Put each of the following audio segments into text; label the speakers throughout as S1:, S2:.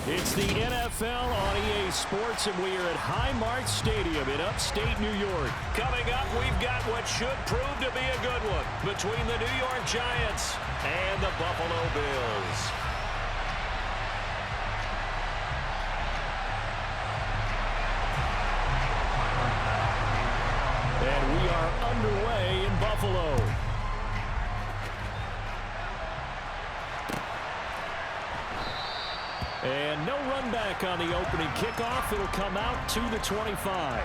S1: It's the NFL on EA Sports, and we are at Highmark Stadium in upstate New York. Coming up, we've got what should prove to be a good one between the New York Giants and the Buffalo Bills. And we are underway in Buffalo. And no run back on the opening kickoff. It'll come out to the 25.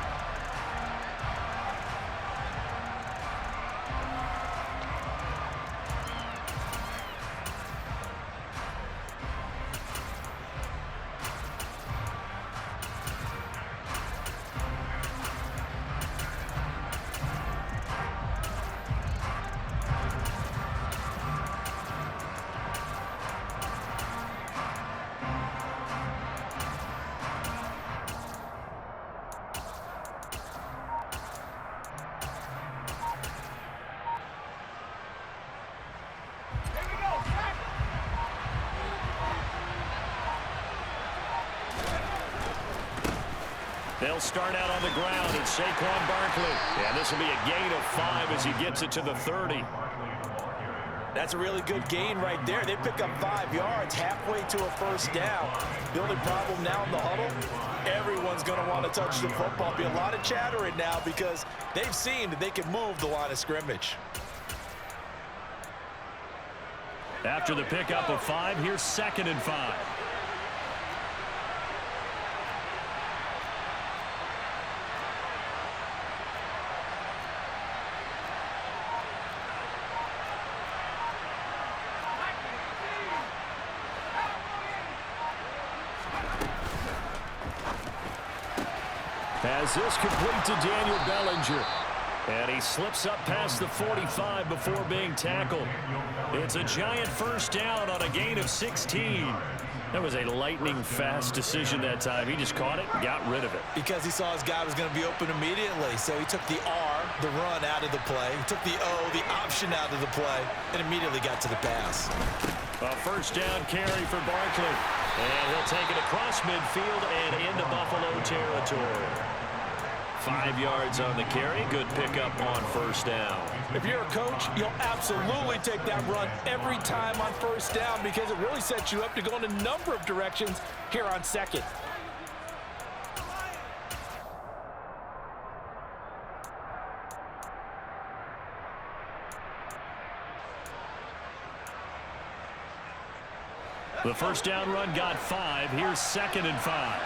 S1: They'll start out on the ground, and Saquon Barkley. And this will be a gain of 5 as he gets it to the 30.
S2: That's a really good gain right there. They pick up 5 yards halfway to a first down. The only problem now in the huddle, everyone's going to want to touch the football. Be a lot of chattering now because they've seen that they can move the line of scrimmage.
S1: After the pickup of 5, here's 2nd and 5. As this complete to Daniel Bellinger. And he slips up past the 45 before being tackled. It's a giant first down on a gain of 16. That was a lightning-fast decision that time. He just caught it and got rid of it.
S2: Because he saw his guy was going to be open immediately. So he took the R, the run, out of the play. He took the O, the option, out of the play, and immediately got to the pass.
S1: A first down carry for Barkley. And he'll take it across midfield and into Buffalo territory. 5 yards on the carry. Good pickup on first down.
S2: If you're a coach, you'll absolutely take that run every time on first down because it really sets you up to go in a number of directions here on 2nd.
S1: The first down run got 5. Here's 2nd and 5.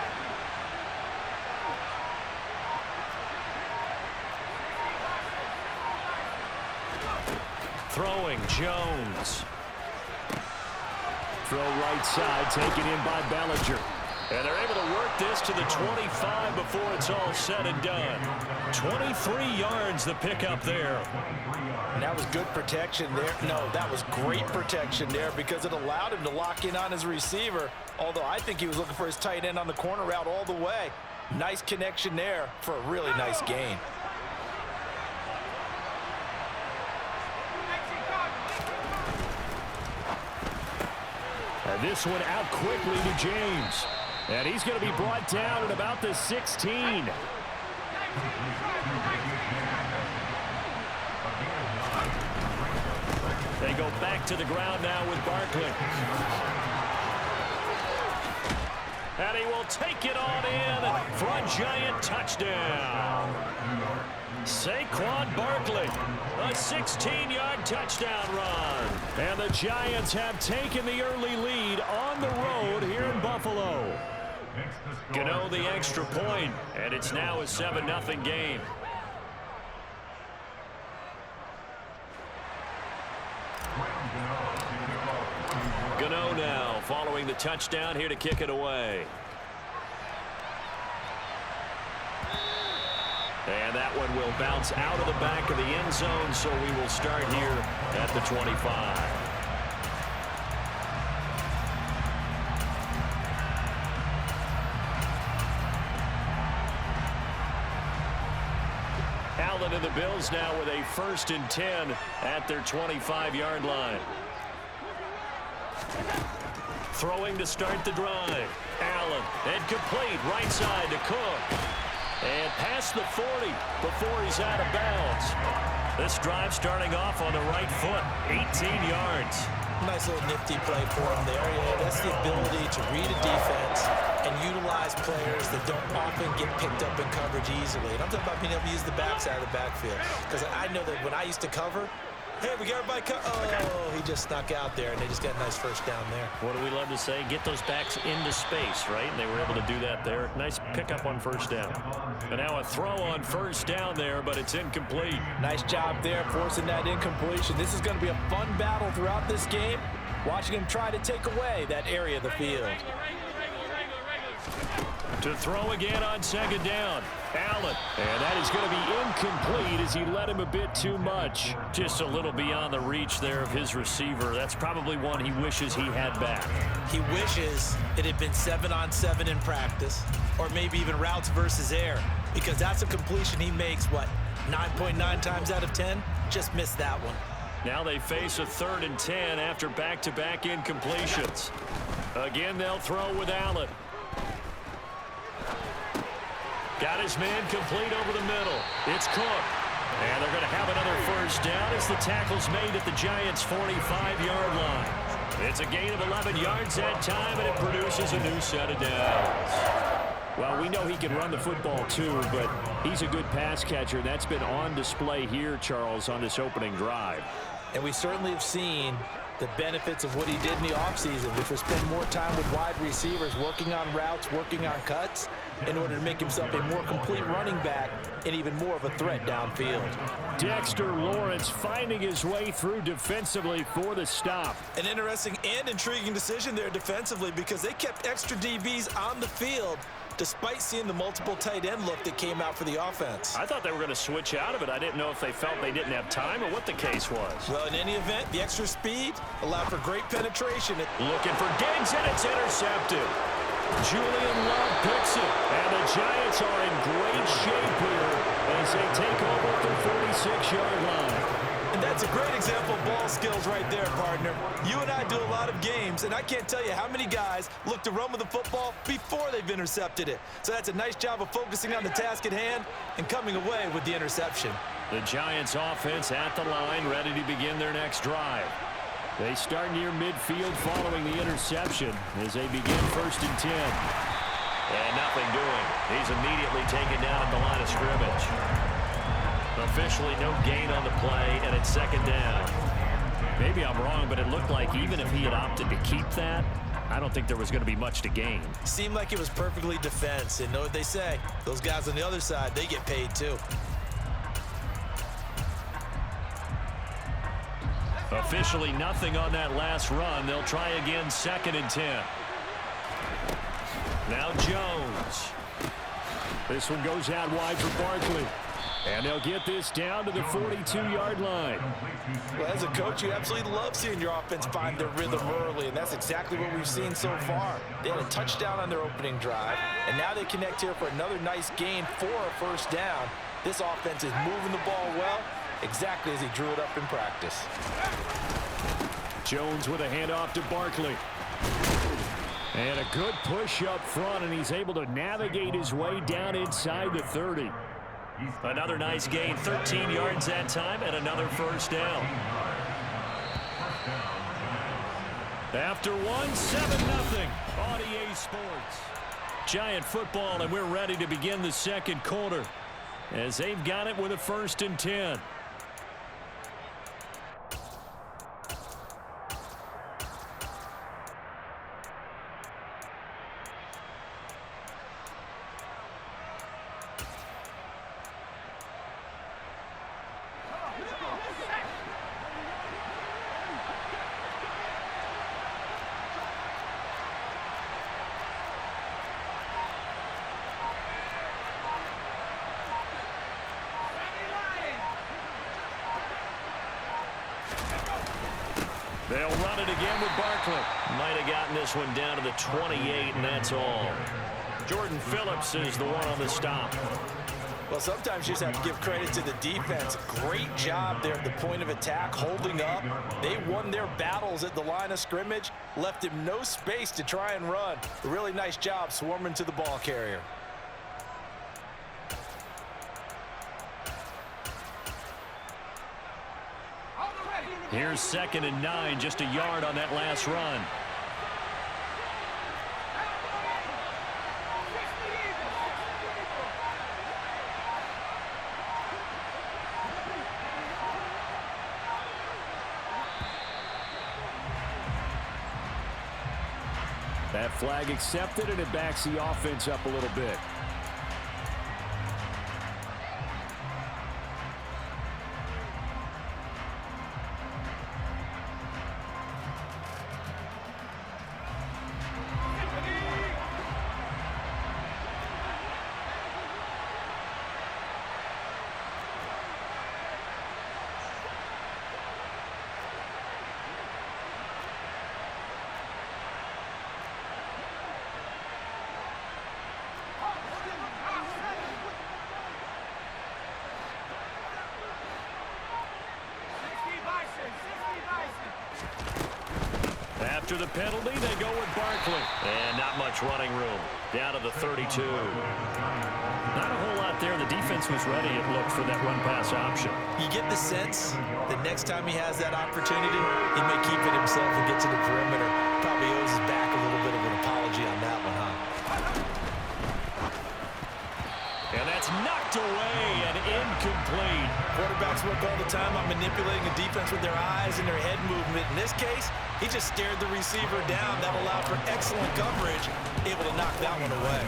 S1: Throwing, Jones. Throw right side, taken in by Bellinger. And they're able to work this to the 25 before it's all said and done. 23 yards the pickup there.
S2: And that was good protection there. No, that was great protection there because it allowed him to lock in on his receiver. Although I think he was looking for his tight end on the corner route all the way. Nice connection there for a really nice gain.
S1: And this one out quickly to James. And he's going to be brought down at about the 16. They go back to the ground now with Barkley. And he will take it on in for a giant touchdown. Saquon Barkley, a 16-yard touchdown run. And the Giants have taken the early lead on the road here in Buffalo. Gano the extra point, and it's now a 7-0 game. Gano now following the touchdown here to kick it away. And that one will bounce out of the back of the end zone, so we will start here at the 25. Allen and the Bills now with a 1st and 10 at their 25-yard line. Throwing to start the drive. Allen, and complete, right side to Cook. And past the 40 before he's out of bounds. This drive starting off on the right foot, 18 yards.
S2: Nice little nifty play for him there. Yeah, that's the ability to read a defense and utilize players that don't often get picked up in coverage easily. And I'm talking about being able to use the backside of the backfield. Because I know that when I used to cover, hey, we got everybody oh, he just snuck out there, and they just got a nice first down there.
S1: What do we love to say? Get those backs into space, right? And they were able to do that there. Nice pickup on first down. And now a throw on first down there, but it's incomplete.
S2: Nice job there forcing that incompletion. This is going to be a fun battle throughout this game, watching him try to take away that area of the field.
S1: To throw again on second down. Allen. And that is going to be incomplete as he led him a bit too much. Just a little beyond the reach there of his receiver. That's probably one he wishes he had back.
S2: He wishes it had been 7-on-7 in practice, or maybe even routes versus air, because that's a completion he makes, what, 9.9 times out of 10? Just missed that one.
S1: Now they face a 3rd and 10 after back-to-back incompletions. Again, they'll throw with Allen. Got his man complete over the middle. It's Cook. And they're going to have another first down as the tackle's made at the Giants' 45-yard line. It's a gain of 11 yards that time, and it produces a new set of downs. Well, we know he can run the football too, but he's a good pass catcher. That's been on display here, Charles, on this opening drive.
S2: And we certainly have seen the benefits of what he did in the offseason, which was spend more time with wide receivers, working on routes, working on cuts, in order to make himself a more complete running back and even more of a threat downfield.
S1: Dexter Lawrence finding his way through defensively for the stop.
S2: An interesting and intriguing decision there defensively, because they kept extra DBs on the field despite seeing the multiple tight end look that came out for the offense.
S1: I thought they were going to switch out of it. I didn't know if they felt they didn't have time or what the case was.
S2: Well, in any event, the extra speed allowed for great penetration.
S1: Looking for Diggs, and it's intercepted. Julian Love picks it, and the Giants are in great shape here as they take over at the 46-yard line.
S2: And that's a great example of ball skills right there, partner. You and I do a lot of games, and I can't tell you how many guys look to run with the football before they've intercepted it. So that's a nice job of focusing on the task at hand and coming away with the interception.
S1: The Giants offense at the line, ready to begin their next drive. They start near midfield following the interception as they begin 1st and 10. And nothing doing. He's immediately taken down at the line of scrimmage. Officially no gain on the play, and it's 2nd down. Maybe I'm wrong, but it looked like even if he had opted to keep that, I don't think there was going to be much to gain.
S2: Seemed like it was perfectly defense, and know what they say. Those guys on the other side, they get paid too.
S1: Officially nothing on that last run. They'll try again 2nd and 10. Now Jones. This one goes out wide for Barkley. And they'll get this down to the 42-yard line.
S2: Well, as a coach, you absolutely love seeing your offense find their rhythm early, and that's exactly what we've seen so far. They had a touchdown on their opening drive, and now they connect here for another nice gain for a first down. This offense is moving the ball well, exactly as he drew it up in practice.
S1: Jones with a handoff to Barkley. And a good push up front, and he's able to navigate his way down inside the 30. Another nice gain, 13 yards that time, and another first down. After 7-0 on EA Sports. Giant football, and we're ready to begin the 2nd quarter as they've got it with a 1st and 10. They'll run it again with Barkley. Might have gotten this one down to the 28, and that's all. Jordan Phillips is the one on the stop.
S2: Well, sometimes you just have to give credit to the defense. Great job there at the point of attack, holding up. They won their battles at the line of scrimmage, left him no space to try and run. A really nice job swarming to the ball carrier.
S1: Here's 2nd and 9, just a yard on that last run. That flag accepted, and it backs the offense up a little bit. After the penalty, they go with Barkley. And not much running room. Down to the 32. Not a whole lot there. The defense was ready, it looked, for that run-pass option.
S2: You get the sense that next time he has that opportunity, he may keep it himself and get to the perimeter. Probably owes his back a little bit of an apology on that one, huh?
S1: And that's knocked away and incomplete.
S2: Quarterbacks work all the time on manipulating a defense with their eyes and their head movement. In this case, he just stared the receiver down. That allowed for excellent coverage, able to knock that one away.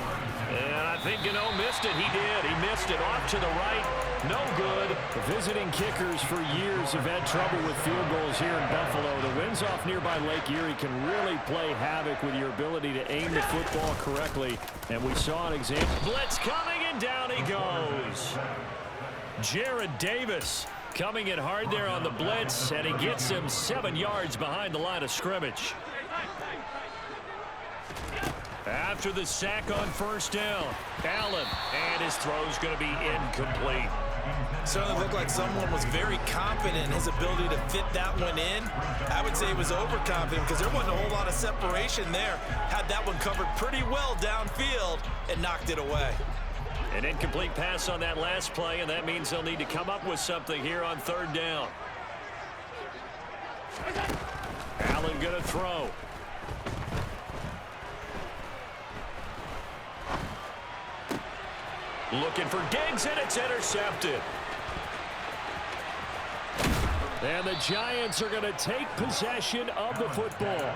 S1: And I think Gano missed it. He did. He missed it off to the right. No good. The visiting kickers for years have had trouble with field goals here in Buffalo. The winds off nearby Lake Erie can really play havoc with your ability to aim the football correctly. And we saw an example. Blitz coming, and down he goes. Jared Davis coming in hard there on the blitz, and he gets him 7 yards behind the line of scrimmage. After the sack on first down, Allen, and his throw's going to be incomplete.
S2: Certainly looked like someone was very confident in his ability to fit that one in. I would say he was overconfident because there wasn't a whole lot of separation there. Had that one covered pretty well downfield and knocked it away.
S1: An incomplete pass on that last play, and that means they'll need to come up with something here on 3rd down. Allen going to throw. Looking for Diggs, and it's intercepted. And the Giants are going to take possession of the football.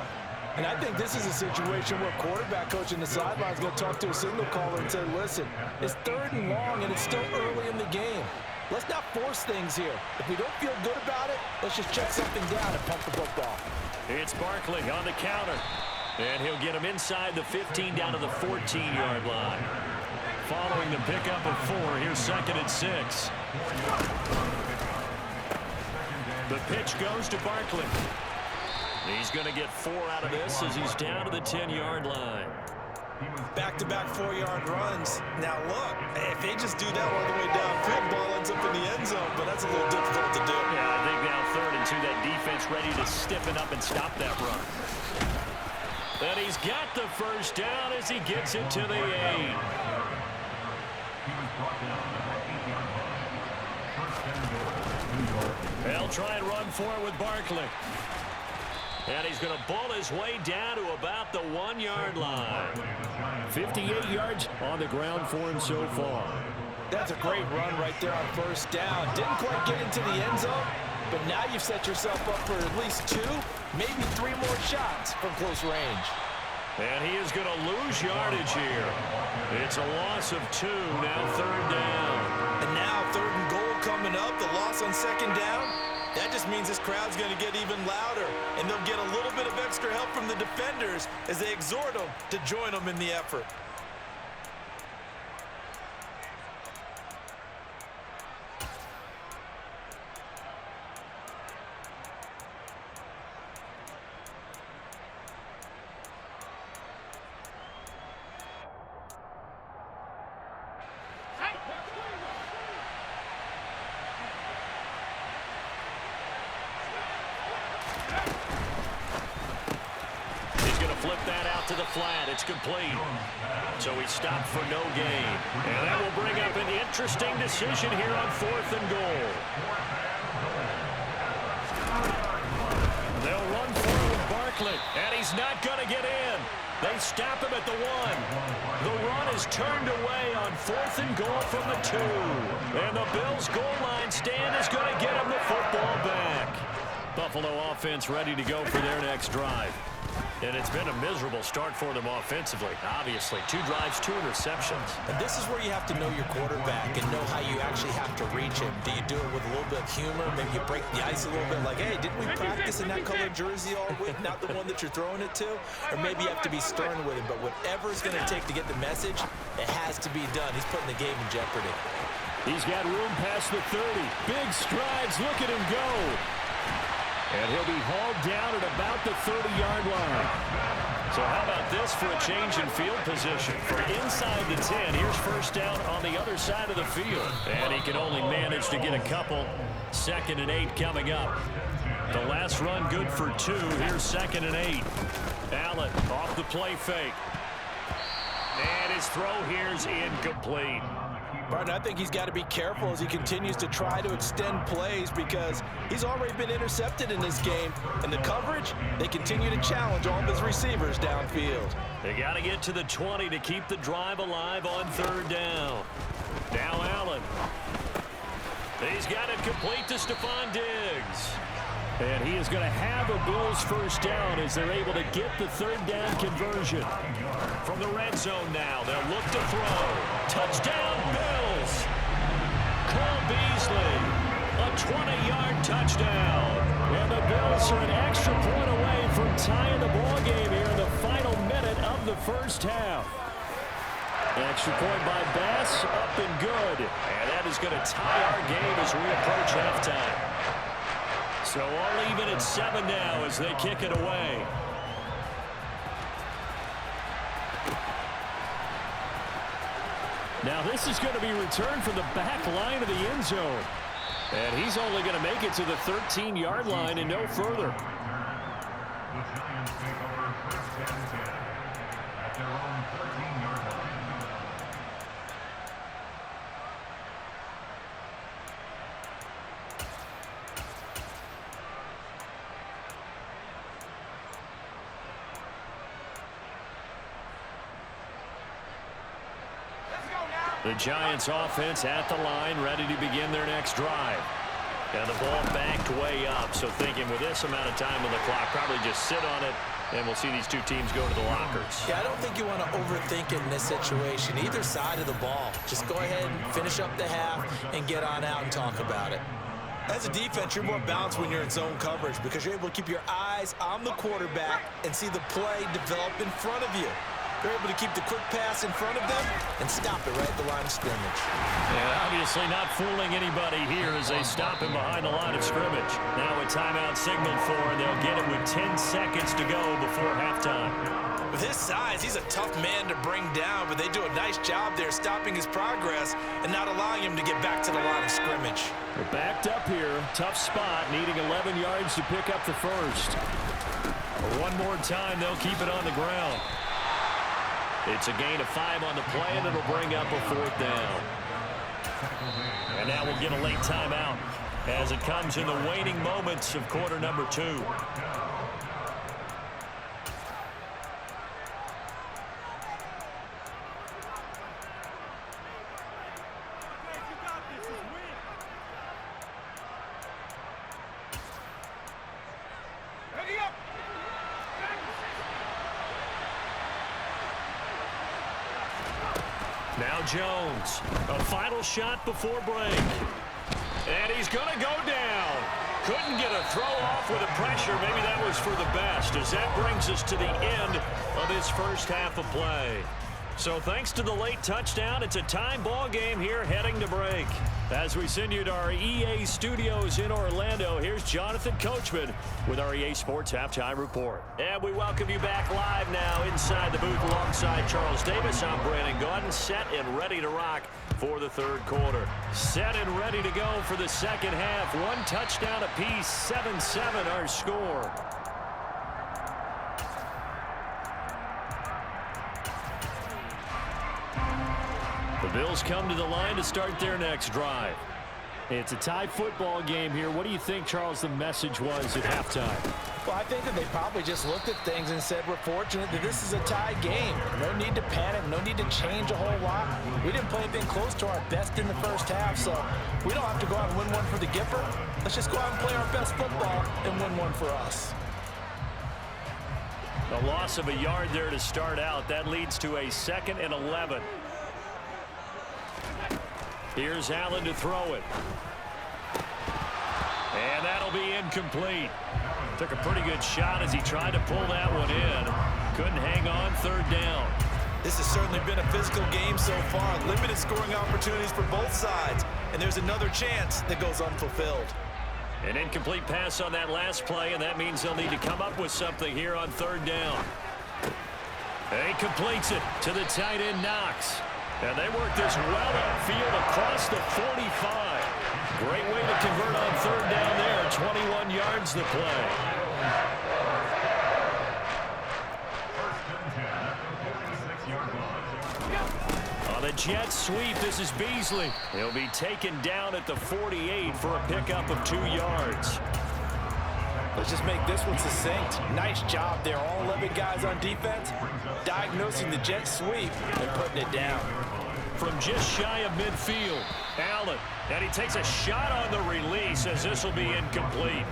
S2: And I think this is a situation where quarterback coach in the sideline is going to talk to a signal caller and say, listen, it's 3rd and long, and it's still early in the game. Let's not force things here. If we don't feel good about it, let's just check something down and pump the football.
S1: It's Barkley on the counter. And he'll get him inside the 15 down to the 14-yard line. Following the pickup of 4, here's 2nd and 6. The pitch goes to Barkley. He's going to get 4 out of this as he's down to the 10-yard line.
S2: Back-to-back 4-yard runs. Now, look, if they just do that all the way downfield, ball ends up in the end zone, but that's a little difficult to do.
S1: Yeah, I think now 3rd and 2, that defense ready to stiffen up and stop that run. And he's got the first down as he gets it to the 8. They'll try and run for it with Barkley. And he's going to bull his way down to about the 1-yard line. 58 yards on the ground for him so far.
S2: That's a great run right there on 1st down. Didn't quite get into the end zone, but now you've set yourself up for at least 2, maybe 3 more shots from close range.
S1: And he is going to lose yardage here. It's a loss of 2, now 3rd down.
S2: And now 3rd and goal coming up, the loss on 2nd down. That just means this crowd's going to get even louder, and they'll get a little bit of extra help from the defenders as they exhort them to join them in the effort.
S1: that out to the flat. It's complete. So he stopped for no gain. And that will bring up an interesting decision here on 4th and goal. They'll run forward with Barkley, and he's not going to get in. They stop him at the 1. The run is turned away on 4th and goal from the 2. And the Bills' goal line stand is going to get him the football back. Buffalo offense ready to go for their next drive. And it's been a miserable start for them offensively. Obviously, 2 drives, 2 interceptions.
S2: And this is where you have to know your quarterback and know how you actually have to reach him. Do you do it with a little bit of humor? Maybe you break the ice a little bit like, hey, didn't we practice in that color jersey all week? Not the one that you're throwing it to? Or maybe you have to be stern with him. But whatever it's going to take to get the message, it has to be done. He's putting the game in jeopardy.
S1: He's got room past the 30. Big strides. Look at him go. And he'll be hauled down at about the 30-yard line. So how about this for a change in field position? From inside the 10, here's first down on the other side of the field. And he can only manage to get a couple. 2nd and 8 coming up. The last run good for 2. Here's 2nd and 8. Allen off the play fake. And his throw here's incomplete.
S2: Barton, I think he's got to be careful as he continues to try to extend plays because he's already been intercepted in this game. And the coverage, they continue to challenge all of his receivers downfield.
S1: They got to get to the 20 to keep the drive alive on 3rd down. Now Allen. He's got it complete to Stephon Diggs. And he is going to have a Bills first down as they're able to get the 3rd down conversion. From the red zone now, they'll look to throw. Touchdown, Bills. Cole Beasley, a 20-yard touchdown. And the Bills are an extra point away from tying the ball game here in the final minute of the first half. Extra point by Bass, up and good. And that is going to tie our game as we approach halftime. So all even at 7 now as they kick it away. Now this is going to be returned from the back line of the end zone. And he's only going to make it to the 13-yard line and no further. The Giants offense at the line, ready to begin their next drive. And the ball backed way up, so thinking with this amount of time on the clock, probably just sit on it, and we'll see these 2 teams go to the lockers.
S2: Yeah, I don't think you want to overthink it in this situation. Either side of the ball. Just go ahead and finish up the half and get on out and talk about it. As a defense, you're more balanced when you're in zone coverage because you're able to keep your eyes on the quarterback and see the play develop in front of you. They're able to keep the quick pass in front of them and stop it right at the line of scrimmage.
S1: And obviously not fooling anybody here as they stop him behind the line of scrimmage. Now a timeout signaled for, and they'll get him with 10 seconds to go before halftime.
S2: With his size, he's a tough man to bring down, but they do a nice job there stopping his progress and not allowing him to get back to the line of scrimmage.
S1: They're backed up here. Tough spot, needing 11 yards to pick up the first. One more time, they'll keep it on the ground. It's a gain of 5 on the play, and it'll bring up a 4th down. And now we'll get a late timeout as it comes in the waning moments of quarter number 2. Now Jones, a final shot before break. And he's going to go down. Couldn't get a throw off with the pressure. Maybe that was for the best, as that brings us to the end of his first half of play. So thanks to the late touchdown, it's a time ball game here heading to break. As we send you to our EA studios in Orlando, here's Jonathan Coachman with our EA Sports Halftime Report. And we welcome you back live now inside the booth alongside Charles Davis. I'm Brandon Gaudin, set and ready to rock for the 3rd quarter. Set and ready to go for the 2nd half. 1 touchdown apiece, 7-7 our score. The Bills come to the line to start their next drive. It's a tie football game here. What do you think, Charles, the message was at halftime?
S2: Well, I think that they probably just looked at things and said, we're fortunate that this is a tie game. No need to panic, no need to change a whole lot. We didn't play anything close to our best in the first half, so we don't have to go out and win one for the Gipper. Let's just go out and play our best football and win one for us.
S1: A loss of a yard there to start out. That leads to a 2nd and 11. Here's Allen to throw it. And that'll be incomplete. Took a pretty good shot as he tried to pull that one in. Couldn't hang on, 3rd down.
S2: This has certainly been a physical game so far. Limited scoring opportunities for both sides. And there's another chance that goes unfulfilled.
S1: An incomplete pass on that last play, and that means they'll need to come up with something here on 3rd down. And he completes it to the tight end, Knox. And they work this well upfield across the 45. Great way to convert on 3rd down there. 21 yards to play. On the jet sweep, this is Beasley. He'll be taken down at the 48 for a pickup of 2 yards.
S2: Let's just make this one succinct. Nice job there. All 11 guys on defense diagnosing the jet sweep and putting it down.
S1: From just shy of midfield, Allen. And he takes a shot on the release as this will be incomplete.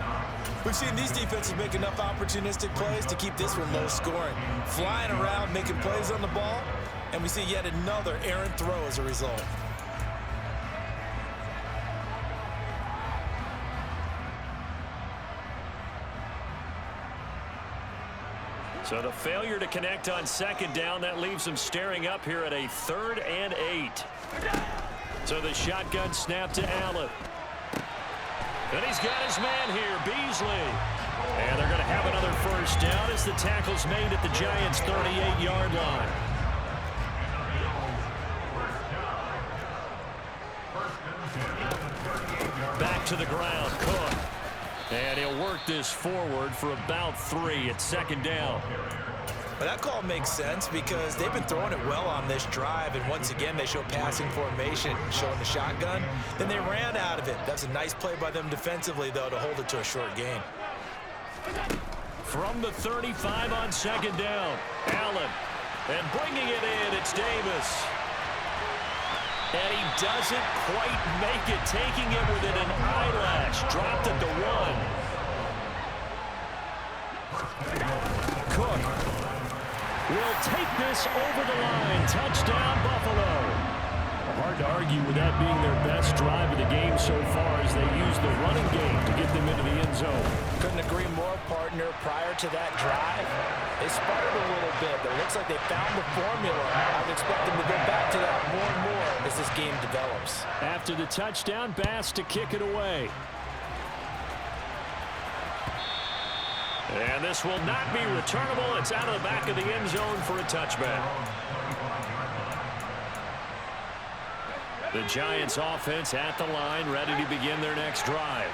S2: We've seen these defenses make enough opportunistic plays to keep this one low scoring. Flying around, making plays on the ball, and we see yet another errant throw as a result.
S1: So the failure to connect on 2nd down, that leaves them staring up here at a 3rd and 8. So the shotgun snap to Allen. And he's got his man here, Beasley. And they're going to have another 1st down as the tackle's made at the Giants' 38-yard line. Back to the ground, Cook. And he'll work this forward for about 3 at 2nd down.
S2: But that call makes sense because they've been throwing it well on this drive, and once again they show passing formation, showing the shotgun. Then they ran out of it. That's a nice play by them defensively, though, to hold it to a short gain.
S1: From the 35 on 2nd down, Allen. And bringing it in, it's Davis. And he doesn't quite make it, taking it within an eyelash. Dropped at the 1. Cook will take this over the line. Touchdown, Buffalo. Hard to argue with that being their best drive of the game so far as they use the running game to get them into the end zone.
S2: Couldn't agree more, partner. Prior to that drive, they sputtered a little bit, but it looks like they found the formula. I would expect them to go back to that more and more as this game develops.
S1: After the touchdown, Bass to kick it away. And this will not be returnable. It's out of the back of the end zone for a touchback. The Giants offense at the line, ready to begin their next drive.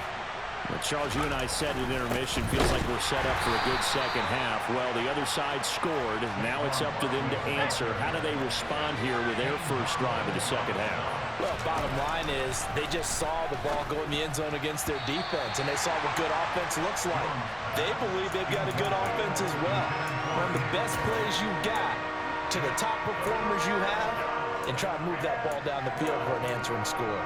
S1: Well, Charles, you and I said at intermission, feels like we're set up for a good second half. Well, the other side scored. Now it's up to them to answer. How do they respond here with their first drive of the second half?
S2: Well, bottom line is they just saw the ball go in the end zone against their defense, and they saw what good offense looks like. They believe they've got a good offense as well. One of the best plays you've got to the top performers you have, and try to move that ball down the field for an answering score.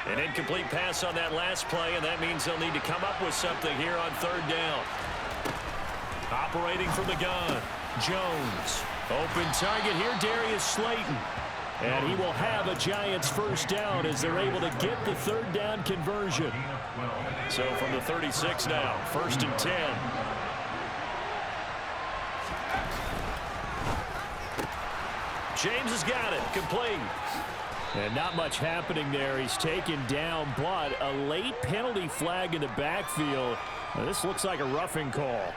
S1: An incomplete pass on that last play, and that means they'll need to come up with something here on 3rd down. Operating from the gun, Jones. Open target here, Darius Slayton. And he will have a Giants 1st down as they're able to get the 3rd down conversion. So from the 36 now, 1st and 10. James has got it, complete. And not much happening there. He's taken down, but a late penalty flag in the backfield. Now, this looks like a roughing call.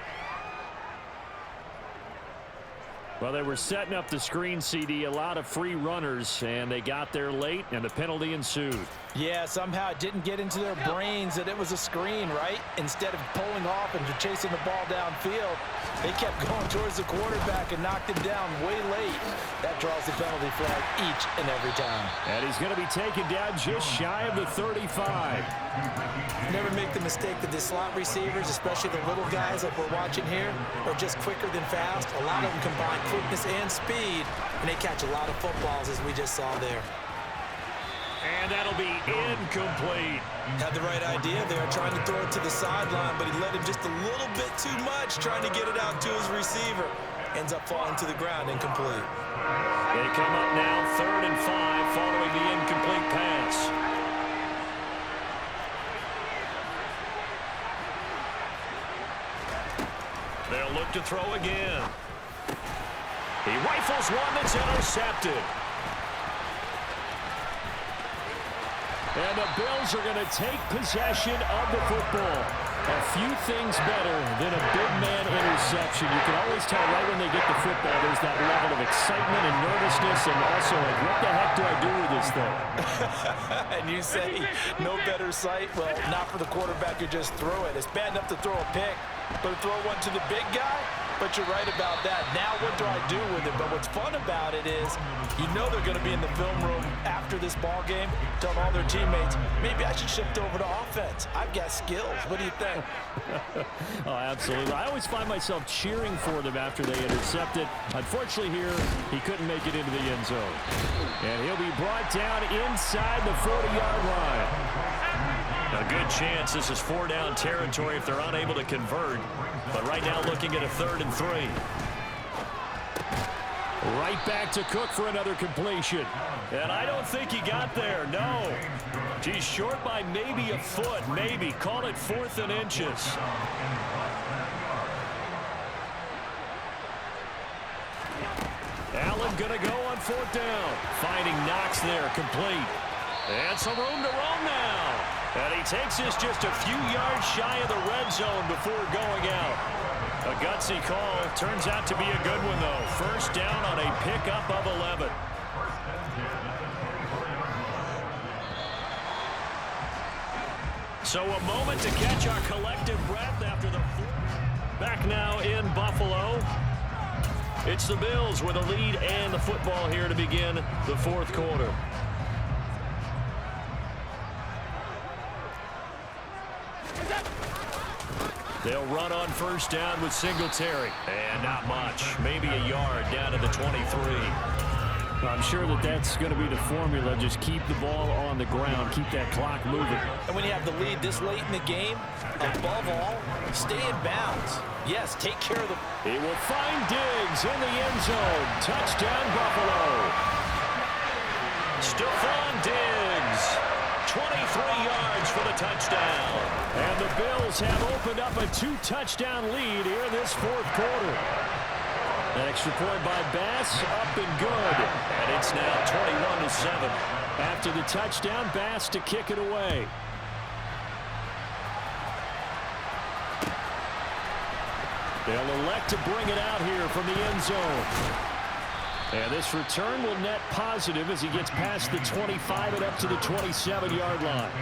S1: Well, they were setting up the screen, CD, a lot of free runners, and they got there late, and the penalty ensued.
S2: Yeah, somehow it didn't get into their brains that it was a screen, right? Instead of pulling off and chasing the ball downfield, they kept going towards the quarterback and knocked him down way late. That draws the penalty flag each and every time.
S1: And he's going to be taken down just shy of the 35.
S2: Never make the mistake that the slot receivers, especially the little guys like we're watching here, are just quicker than fast. A lot of them combine quickness and speed, and they catch a lot of footballs, as we just saw there.
S1: And that'll be incomplete.
S2: Had the right idea there, trying to throw it to the sideline, but he led him just a little bit too much, trying to get it out to his receiver. Ends up falling to the ground, incomplete.
S1: They come up now, 3rd and 5, following the incomplete pass. They'll look to throw again. He rifles one that's intercepted. And the Bills are going to take possession of the football. A few things better than a big man interception. You can always tell right when they get the football, there's that level of excitement and nervousness, and also like, what the heck do I do with this thing?
S2: And you say, no better sight? Well, not for the quarterback who just threw it. It's bad enough to throw a pick, but to throw one to the big guy? But you're right about that. Now what do I do with it? But what's fun about it is you know they're going to be in the film room after this ball game telling all their teammates, maybe I should shift over to offense. I've got skills. What do you think?
S1: Oh, absolutely. I always find myself cheering for them after they intercept it. Unfortunately here, he couldn't make it into the end zone. And he'll be brought down inside the 40-yard line. A good chance this is 4-down territory if they're unable to convert. But right now looking at a 3rd and 3. Right back to Cook for another completion. And I don't think he got there, no. He's short by maybe a foot, maybe. Call it 4th and inches. Allen going to go on 4th down. Finding Knox there, complete. And some room to roam now. And he takes this just a few yards shy of the red zone before going out. A gutsy call. Turns out to be a good one, though. 1st down on a pickup of 11. So a moment to catch our collective breath after the back now in Buffalo. It's the Bills with a lead and the football here to begin the 4th quarter. They'll run on 1st down with Singletary. And not much. Maybe a yard down to the 23. I'm sure that that's going to be the formula. Just keep the ball on the ground. Keep that clock moving.
S2: And when you have the lead this late in the game, above all, stay in bounds. Yes, take care of the...
S1: He will find Diggs in the end zone. Touchdown, Buffalo. Stephon Diggs. 23 yards for the touchdown. And the Bills have opened up a 2-touchdown lead here in this 4th quarter. An extra point by Bass, up and good. And it's now 21-7. After the touchdown, Bass to kick it away. They'll elect to bring it out here from the end zone. And this return will net positive as he gets past the 25 and up to the 27-yard line.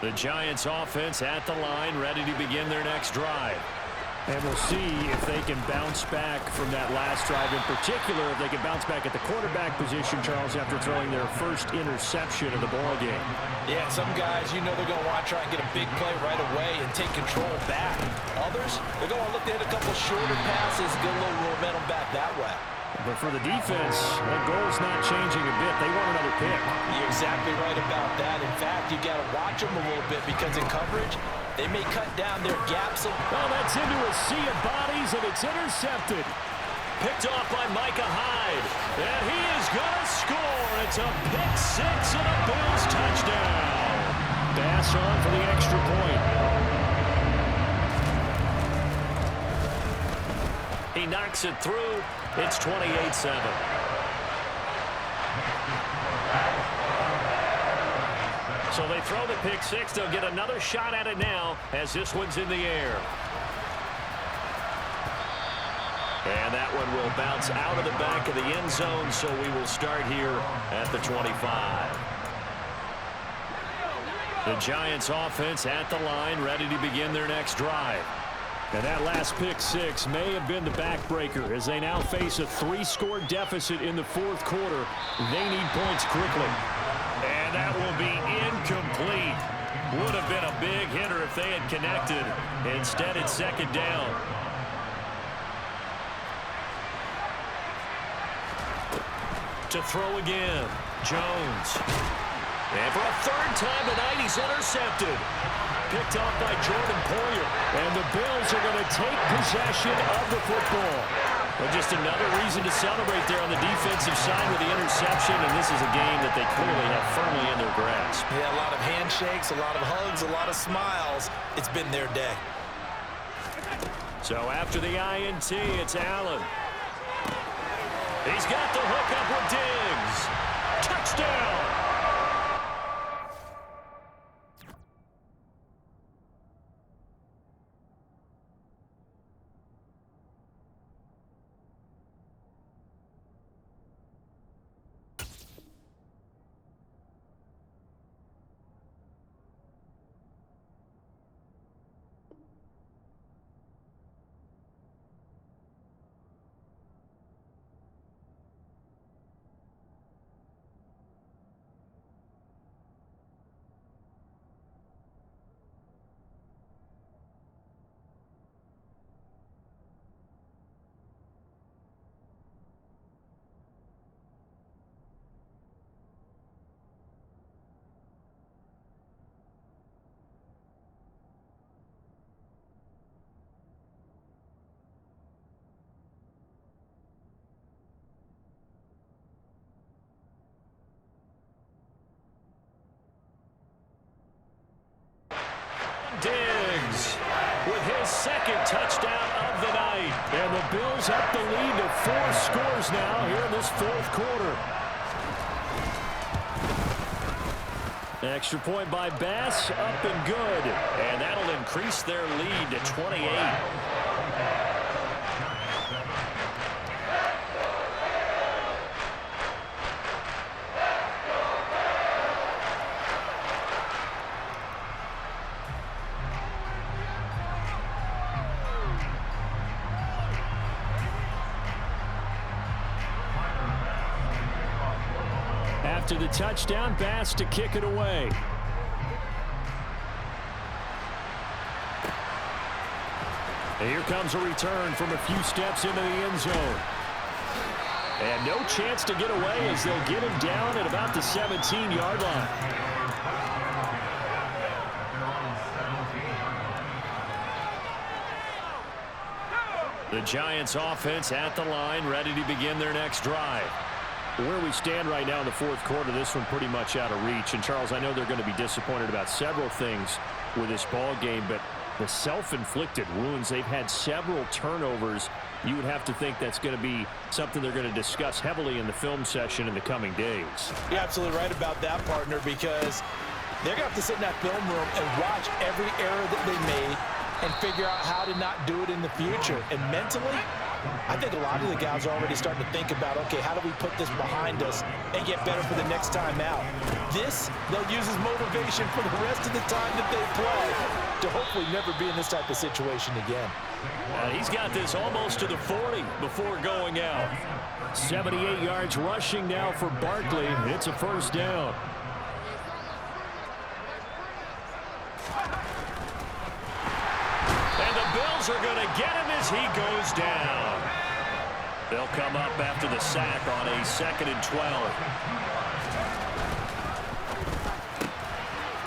S1: The Giants offense at the line, ready to begin their next drive. And we'll see if they can bounce back from that last drive. In particular, if they can bounce back at the quarterback position, Charles, after throwing their first interception of the ballgame.
S2: Yeah, some guys, you know they're going to want to try and get a big play right away and take control back. Others, they're going to look to hit a couple shorter passes, get a little momentum back that way.
S1: But for the defense, that goal's not changing a bit. They want another pick.
S2: You're exactly right about that. In fact, you got to watch them a little bit because in coverage, they may cut down their gaps.
S1: Well, that's into a sea of bodies, and it's intercepted. Picked off by Micah Hyde. And he is going to score. It's a pick six and a Bills touchdown. Bass on for the extra point. He he knocks it through. It's 28-7. So they throw the pick six. They'll get another shot at it now as this one's in the air. And that one will bounce out of the back of the end zone, so we will start here at the 25. The Giants offense at the line, ready to begin their next drive. And that last pick six may have been the backbreaker as they now face a 3-score deficit in the fourth quarter. They need points quickly. And that will be incomplete. Would have been a big hitter if they had connected. Instead, it's second down. To throw again, Jones. And for a third time tonight, he's intercepted. Picked off by Jordan Poyer. And the Bills are going to take possession of the football. Well, just another reason to celebrate there on the defensive side with the interception. And this is a game that they clearly have firmly in their grasp.
S2: Yeah, a lot of handshakes, a lot of hugs, a lot of smiles. It's been their day.
S1: So after the INT, it's Allen. He's got the hook up with Diggs. Touchdown. Diggs with his second touchdown of the night. And the Bills up the lead to 4 scores now here in this fourth quarter. Extra point by Bass, up and good. And that'll increase their lead to 28. After the touchdown, Bass to kick it away. And here comes a return from a few steps into the end zone. And no chance to get away as they'll get him down at about the 17-yard line. The Giants offense at the line, ready to begin their next drive. Where we stand right now in the fourth quarter, this one pretty much out of reach. And, Charles, I know they're going to be disappointed about several things with this ball game, but the self-inflicted wounds, they've had several turnovers. You would have to think that's going to be something they're going to discuss heavily in the film session in the coming days.
S2: You're absolutely right about that, partner, because they're going to have to sit in that film room and watch every error that they made and figure out how to not do it in the future. And mentally, I think a lot of the guys are already starting to think about, okay, how do we put this behind us and get better for the next time out? This, they'll use as motivation for the rest of the time that they play to hopefully never be in this type of situation again.
S1: He's got this almost to the 40 before going out. 78 yards rushing now for Barkley. It's a first down. And the Bills are going to get him as he goes down. They'll come up after the sack on a 2nd and 12.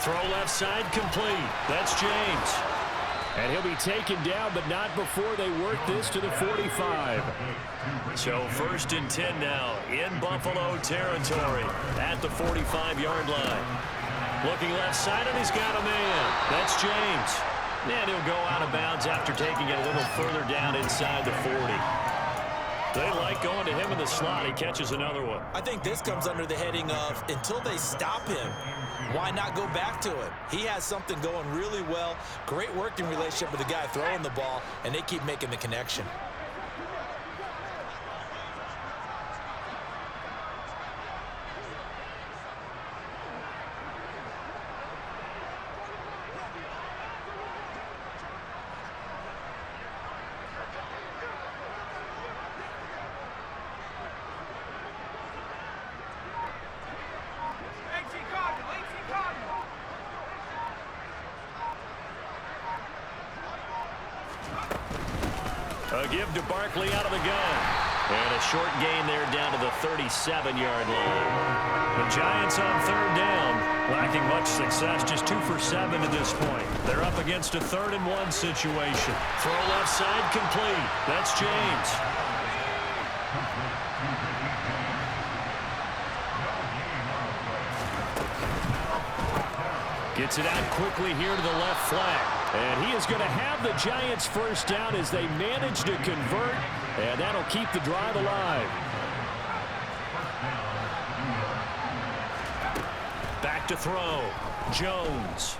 S1: Throw left side complete. That's James. And he'll be taken down, but not before they work this to the 45. So 1st and 10 now in Buffalo territory at the 45-yard line. Looking left side, and he's got a man. That's James. And he'll go out of bounds after taking it a little further down inside the 40. They like going to him in the slot. He catches another one.
S2: I think this comes under the heading of until they stop him, why not go back to it? He has something going really well. Great working relationship with the guy throwing the ball, and they keep making the connection.
S1: A give to Barkley out of the gun. And a short gain there down to the 37-yard line. The Giants on third down, lacking much success, just 2 for 7 to this point. They're up against a 3rd-and-1 situation. Throw left side complete. That's James. Gets it out quickly here to the left flank. And he is going to have the Giants first down as they manage to convert, and that'll keep the drive alive. Back to throw. Jones.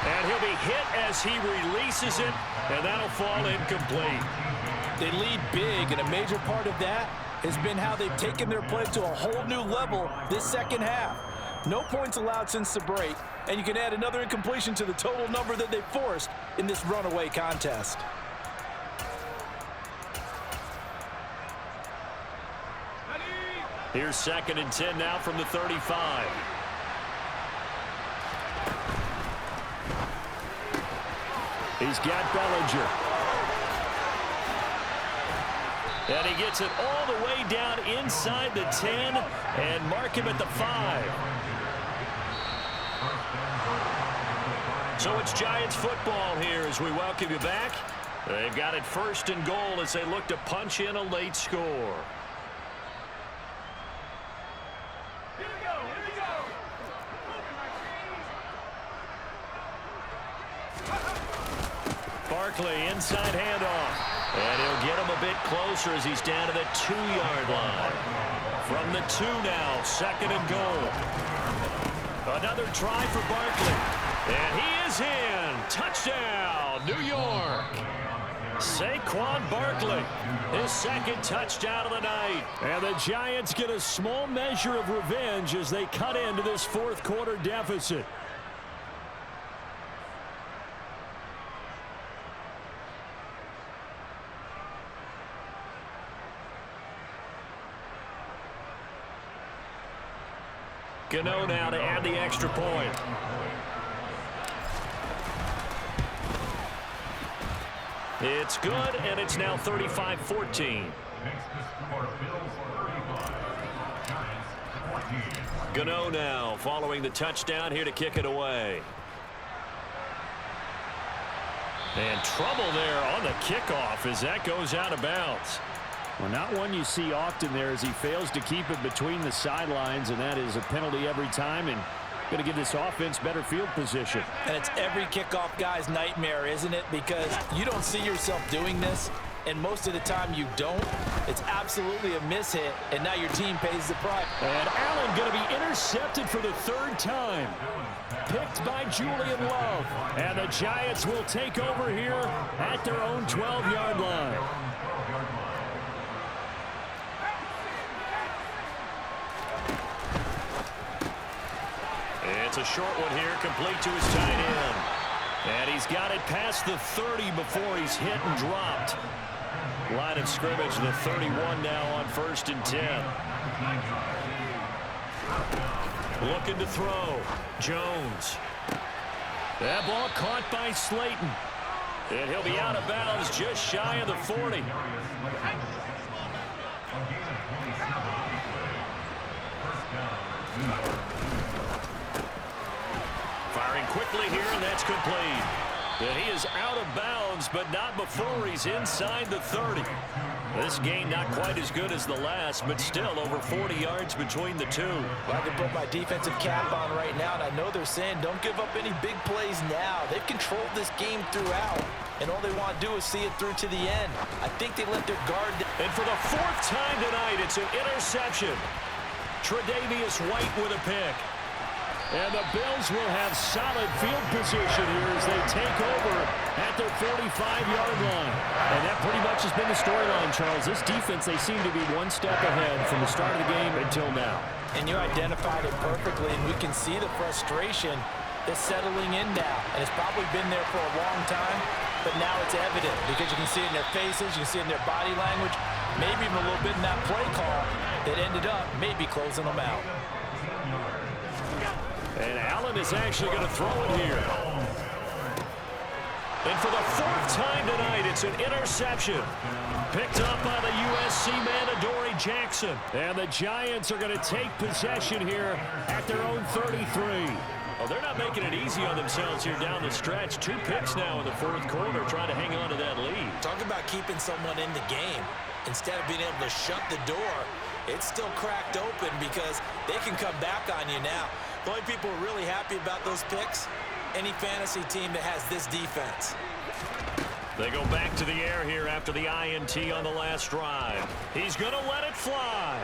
S1: And he'll be hit as he releases it, and that'll fall incomplete.
S2: They lead big, and a major part of that has been how they've taken their play to a whole new level this second half. No points allowed since the break, and you can add another incompletion to the total number that they forced in this runaway contest.
S1: Here's 2nd and 10 now from the 35. He's got Bellinger. And he gets it all the way down inside the 10 and mark him at the 5. So it's Giants football here as we welcome you back. They've got it 1st and goal as they look to punch in a late score.
S3: Here we go.
S1: Barkley inside handoff. And he'll get him a bit closer as he's down to the 2-yard line. From the 2 now, 2nd and goal. Another try for Barkley. And he is in. Touchdown, New York. Saquon Barkley, his 2nd touchdown of the night. And the Giants get a small measure of revenge as they cut into this 4th quarter deficit. Gano now to add the extra point. It's good, and it's now 35-14. Gano now following the touchdown here to kick it away. And trouble there on the kickoff as that goes out of bounds.
S4: Well, not one you see often there as he fails to keep it between the sidelines, and that is a penalty every time and going to give this offense better field position.
S2: And it's every kickoff guy's nightmare, isn't it? Because you don't see yourself doing this, and most of the time you don't. It's absolutely a mishit, and now your team pays the price.
S1: And Allen going to be intercepted for the 3rd time. Picked by Julian Love. And the Giants will take over here at their own 12-yard line. It's a short one here, complete to his tight end. And he's got it past the 30 before he's hit and dropped. Line of scrimmage, the 31 now on 1st and 10. Looking to throw. Jones. That ball caught by Slayton. And he'll be out of bounds just shy of the 40. Firing quickly here, and that's complete. And he is out of bounds, but not before he's inside the 30. This game not quite as good as the last, but still over 40 yards between the two.
S2: Well, I can put my defensive cap on right now, and I know they're saying don't give up any big plays now. They've controlled this game throughout. and all they want to do is see it through to the end. I think they let their guard down.
S1: And for the fourth time tonight, it's an interception. Tre'Davious White with a pick. And the Bills will have solid field position here as they take over at their 45-yard line. And that pretty much has been the storyline, Charles. This defense, they seem to be one step ahead from the start of the game until now.
S2: And you identified it perfectly, and we can see the frustration that's settling in now. And it's probably been there for a long time, but now it's evident because you can see it in their faces, you can see it in their body language, maybe even a little bit in that play call that ended up maybe closing them out.
S1: And Allen is actually going to throw it here. And for the fourth time tonight, it's an interception. Picked up by the USC man, Adoree Jackson. And the Giants are going to take possession here at their own 33. Well, they're not making it easy on themselves here down the stretch. 2 picks now in the fourth quarter, trying to hang on to that lead.
S2: Talk about keeping someone in the game. Instead of being able to shut the door, it's still cracked open because they can come back on you now. The only people who are really happy about those picks, any fantasy team that has this defense.
S1: They go back to the air here after the INT on the last drive. He's going to let it fly.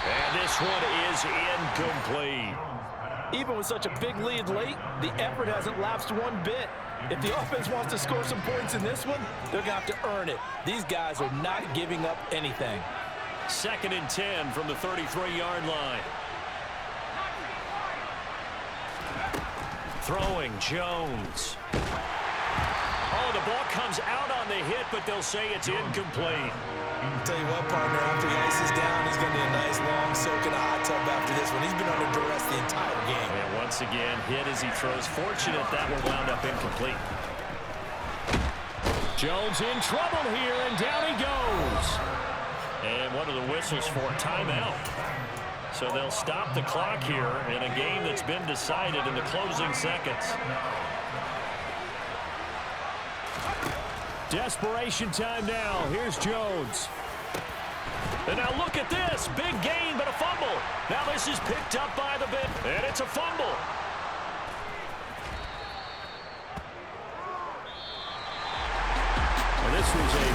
S1: And this one is incomplete.
S2: Even with such a big lead late, the effort hasn't lapsed one bit. If the offense wants to score some points in this one, they're going to have to earn it. These guys are not giving up anything.
S1: 2nd and 10 from the 33-yard line. Throwing Jones. Oh, the ball comes out on the hit, but they'll say it's incomplete.
S2: I'll tell you what, partner, after he ices down, he's going to be a nice long soak in a hot tub after this one. He's been under duress the entire game.
S1: And once again, hit as he throws. Fortunate that one wound up incomplete. Jones in trouble here, and down he goes. And one of the whistles for a timeout. So they'll stop the clock here in a game that's been decided in the closing seconds. Desperation time now. Here's Jones. And now look at this. Big gain, but a fumble. Now this is picked up by the bit, and it's a fumble.
S4: And this was a